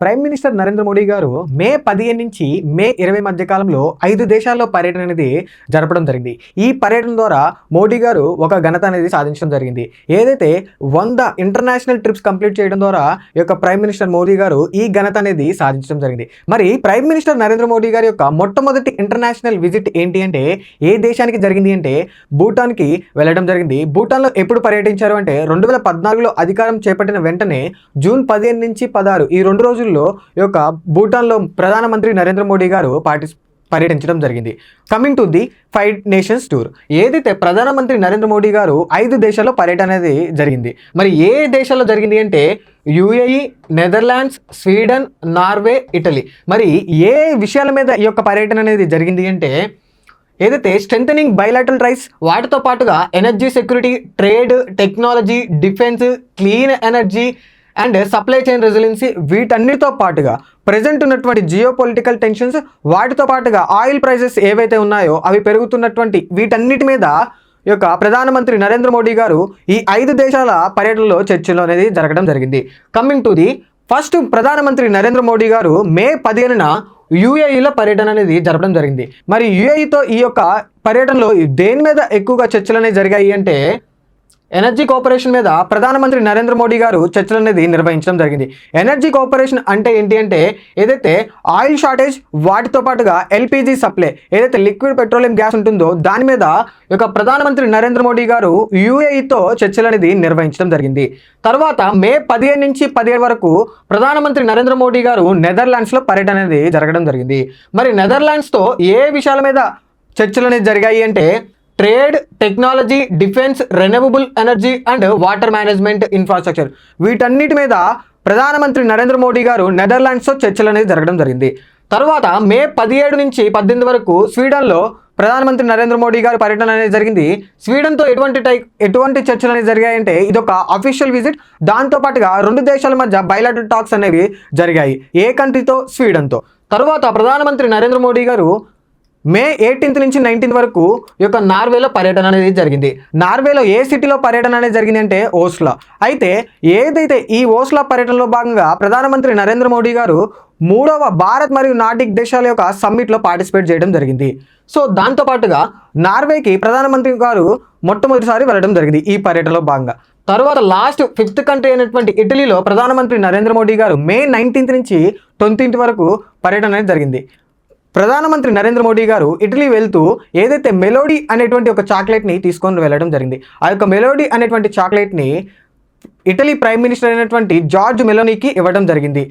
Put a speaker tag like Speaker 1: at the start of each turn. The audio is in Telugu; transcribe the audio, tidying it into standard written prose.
Speaker 1: ప్రైమ్ మినిస్టర్ నరేంద్ర మోడీ గారు మే 15 నుంచి మే 20 మధ్య కాలంలో 5 దేశాల్లో పర్యటన అనేది జరపడం జరిగింది. ఈ పర్యటన ద్వారా మోడీ గారు ఒక ఘనత అనేది సాధించడం జరిగింది. ఏదైతే 100 ఇంటర్నేషనల్ ట్రిప్స్ కంప్లీట్ చేయడం ద్వారా ఈ యొక్క ప్రైమ్ మినిస్టర్ మోడీ గారు ఈ ఘనత అనేది సాధించడం జరిగింది. మరి ప్రైమ్ మినిస్టర్ నరేంద్ర మోడీ గారి యొక్క మొట్టమొదటి ఇంటర్నేషనల్ విజిట్ ఏంటి అంటే ఏ దేశానికి జరిగింది అంటే భూటాన్కి వెళ్ళడం జరిగింది. భూటాన్లో ఎప్పుడు పర్యటించారు అంటే 2014లో అధికారం చేపట్టిన వెంటనే జూన్ 15 నుంచి 16 ఈ 2 రోజుల్లో ఈ యొక్క భూటాన్లో ప్రధానమంత్రి నరేంద్ర మోడీ గారు పర్యటించడం జరిగింది. Coming to the 5 nations tour. ఏదైతే ప్రధానమంత్రి నరేంద్ర మోడీ గారు 5 దేశాల్లో పర్యటన అనేది జరిగింది. మరి ఏ దేశాల్లో జరిగింది అంటే UAE, Netherlands, Sweden, Norway, Italy. మరి ఏ విషయాల మీద ఈ యొక్క పర్యటన అనేది జరిగింది అంటే ఏదైతే స్ట్రెంథనింగ్ బైలాటరల్ రైస్, వాటితో పాటుగా energy security, trade, technology, defence, clean energy and supply chain resiliency, వీటన్నిటితో పాటుగా ప్రజెంట్ ఉన్నటువంటి జియో పొలిటికల్ టెన్షన్స్, వాటితో పాటుగా ఆయిల్ ప్రైసెస్ ఏవైతే ఉన్నాయో అవి పెరుగుతున్నటువంటి వీటన్నిటి మీద ఈ యొక్క ప్రధానమంత్రి నరేంద్ర మోడీ గారు ఈ 5 దేశాల పర్యటనలో చర్చలు అనేది జరగడం జరిగింది. కమింగ్ టు ది ఫస్ట్, ప్రధానమంత్రి నరేంద్ర మోడీ గారు మే 15న యుఏఈలో పర్యటన అనేది జరపడం జరిగింది. మరి యుఏఈతో ఈ యొక్క పర్యటనలో దేని మీద ఎక్కువగా చర్చలు అనేవి జరిగాయి అంటే ఎనర్జీ కోఆపరేషన్ మీద ప్రధానమంత్రి నరేంద్ర మోడీ గారు చర్చలు అనేది నిర్వహించడం జరిగింది. ఎనర్జీ కోఆపరేషన్ అంటే ఏంటి అంటే ఏదైతే ఆయిల్ షార్టేజ్, వాటితో పాటుగా ఎల్పిజి సప్లై, ఏదైతే లిక్విడ్ పెట్రోలియం గ్యాస్ ఉంటుందో దాని మీద ఈ యొక్క ప్రధానమంత్రి నరేంద్ర మోడీ గారు యుఏఈతో చర్చలు అనేది నిర్వహించడం జరిగింది. తర్వాత మే 15 నుంచి 17 వరకు ప్రధానమంత్రి నరేంద్ర మోడీ గారు నెదర్లాండ్స్లో పర్యటన అనేది జరగడం జరిగింది. మరి నెదర్లాండ్స్తో ఏ విషయాల మీద చర్చలు అనేది జరిగాయి అంటే trade, technology, defence, renewable energy and water management infrastructure, వీటన్నిటి మీద ప్రధానమంత్రి నరేంద్ర మోడీ గారు నెదర్లాండ్స్తో చర్చలు అనేది జరగడం జరిగింది. తర్వాత మే 17 నుంచి 18 వరకు స్వీడన్లో ప్రధానమంత్రి నరేంద్ర మోడీ గారి పర్యటన అనేది జరిగింది. స్వీడన్తో ఎటువంటి చర్చలు అనేది జరిగాయంటే ఇదొక అఫీషియల్ విజిట్. దాంతోపాటుగా 2 దేశాల మధ్య బైలాటరల్ టాక్స్ అనేవి జరిగాయి. ఏ కంట్రీతో? స్వీడన్తో. తర్వాత ప్రధానమంత్రి నరేంద్ర మోడీ గారు మే 18 నుంచి 19 వరకు ఈ యొక్క నార్వేలో పర్యటన అనేది జరిగింది. నార్వేలో ఏ సిటీలో పర్యటన అనేది జరిగింది అంటే ఓస్లో. అయితే ఏదైతే ఈ ఓస్లో పర్యటనలో భాగంగా ప్రధానమంత్రి నరేంద్ర మోడీ గారు 3వ భారత్ మరియు నార్డిక్ దేశాల యొక్క సమ్మిట్లో పార్టిసిపేట్ చేయడం జరిగింది. సో దాంతోపాటుగా నార్వేకి ప్రధానమంత్రి గారు మొట్టమొదటిసారి వెళ్ళడం జరిగింది ఈ పర్యటనలో భాగంగా. తర్వాత లాస్ట్ 5th కంట్రీ అయినటువంటి ఇటలీలో ప్రధానమంత్రి నరేంద్ర మోడీ గారు మే 19 నుంచి 20 వరకు పర్యటన అనేది జరిగింది. ప్రధానమంత్రి నరేంద్ర మోడీ గారు ఇటలీ వెళ్తూ ఏదైతే మెలోడీ అనేటువంటి ఒక చాక్లెట్ని తీసుకొని వెళ్ళడం జరిగింది. ఆ యొక్క మెలోడీ అనేటువంటి చాక్లెట్ని ఇటలీ ప్రైమ్ మినిస్టర్ అయినటువంటి జార్జ్ మెలోనీకి ఇవ్వడం జరిగింది.